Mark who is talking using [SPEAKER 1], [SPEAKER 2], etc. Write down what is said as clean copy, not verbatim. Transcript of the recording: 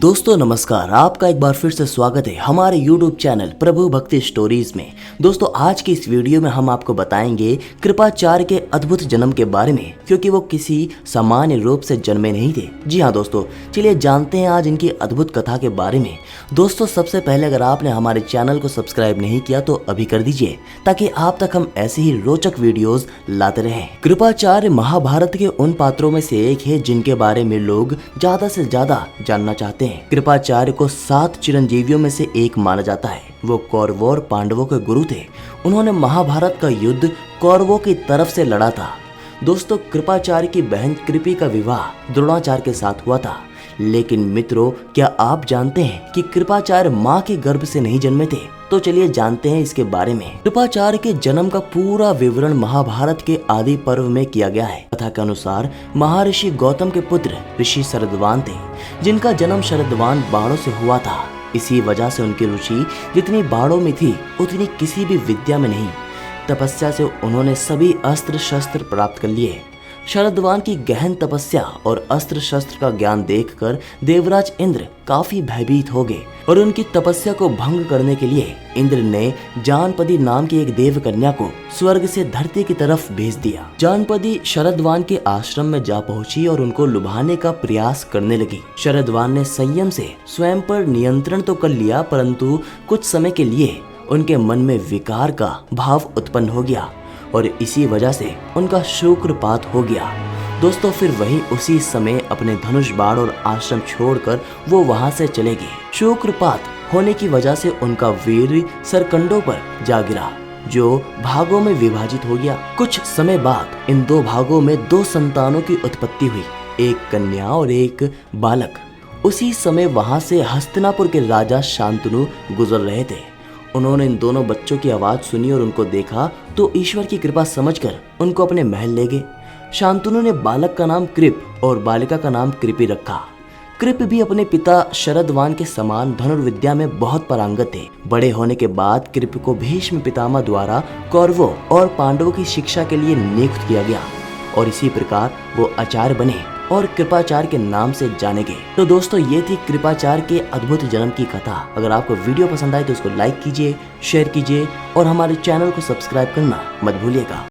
[SPEAKER 1] दोस्तों नमस्कार, आपका एक बार फिर से स्वागत है हमारे YouTube चैनल प्रभु भक्ति स्टोरीज में। दोस्तों आज की इस वीडियो में हम आपको बताएंगे कृपाचार्य के अद्भुत जन्म के बारे में, क्योंकि वो किसी सामान्य रूप से जन्मे नहीं थे। जी हाँ दोस्तों, चलिए जानते हैं आज इनकी अद्भुत कथा के बारे में। दोस्तों सबसे पहले अगर आपने हमारे चैनल को सब्सक्राइब नहीं किया तो अभी कर दीजिए, ताकि आप तक हम ऐसे ही रोचक वीडियोस लाते रहें। कृपाचार्य महाभारत के उन पात्रों में से एक है जिनके बारे में लोग ज्यादा से ज्यादा जानना चाहते हैं। कृपाचार्य को 7 चिरंजीवियों में से एक माना जाता है। वो कौरवों और पांडवों के गुरु थे। उन्होंने महाभारत का युद्ध कौरवों की तरफ से लड़ा था। दोस्तों कृपाचार्य की बहन कृपी का विवाह द्रोणाचार्य के साथ हुआ था। लेकिन मित्रों, क्या आप जानते हैं कि कृपाचार्य माँ के गर्भ से नहीं जन्मे थे? तो चलिए जानते हैं इसके बारे में। कृपाचार्य के जन्म का पूरा विवरण महाभारत के आदि पर्व में किया गया है। कथा के अनुसार महर्षि गौतम के पुत्र ऋषि शरदवान थे, जिनका जन्म शरदवान बाणों से हुआ था। इसी वजह से उनकी रुचि जितनी बाणों में थी उतनी किसी भी विद्या में नहीं। तपस्या से उन्होंने सभी अस्त्र शस्त्र प्राप्त कर लिए। शरदवान की गहन तपस्या और अस्त्र शस्त्र का ज्ञान देखकर देवराज इंद्र काफी भयभीत हो गए और उनकी तपस्या को भंग करने के लिए इंद्र ने जानपदी नाम की एक देव कन्या को स्वर्ग से धरती की तरफ भेज दिया। जानपदी शरदवान के आश्रम में जा पहुंची और उनको लुभाने का प्रयास करने लगी। शरदवान ने संयम से स्वयं पर नियंत्रण तो कर लिया, परंतु कुछ समय के लिए उनके मन में विकार का भाव उत्पन्न हो गया और इसी वजह से उनका शुक्रपात हो गया। दोस्तों फिर वही उसी समय अपने धनुष बाण और आश्रम छोड़कर वो वहां से चले गए। शुक्रपात होने की वजह से उनका वीर सरकंडों पर जा गिरा, जो भागों में विभाजित हो गया। कुछ समय बाद इन 2 भागों में 2 संतानों की उत्पत्ति हुई, एक कन्या और एक बालक। उसी समय वहां से हस्तिनापुर के राजा शांतनु गुजर रहे थे। उन्होंने इन दोनों बच्चों की आवाज सुनी और उनको देखा तो ईश्वर की कृपा समझकर उनको अपने महल ले गए। शांतनु ने बालक का नाम कृप और बालिका का नाम कृपी रखा। कृप भी अपने पिता शरदवान के समान धनुर्विद्या में बहुत पारंगत थे। बड़े होने के बाद कृप को भीष्म पितामह द्वारा कौरवों और पांडवों की शिक्षा के लिए नियुक्त किया गया और इसी प्रकार वो आचार्य बने और कृपाचार्य के नाम से जाने गए। तो दोस्तों ये थी कृपाचार्य के अद्भुत जन्म की कथा। अगर आपको वीडियो पसंद आए तो उसको लाइक कीजिए, शेयर कीजिए और हमारे चैनल को सब्सक्राइब करना मत भूलिएगा।